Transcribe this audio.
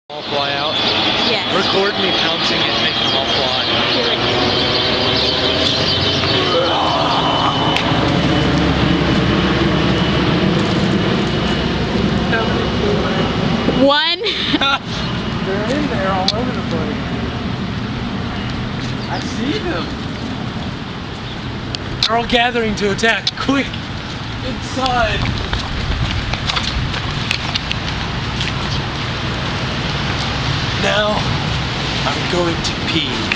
All fly out. Yes. Record me pouncing and making them all fly. One. They're in there all over the place. I see them. They're all gathering to attack. Quick! Inside! Now, I'm going to pee.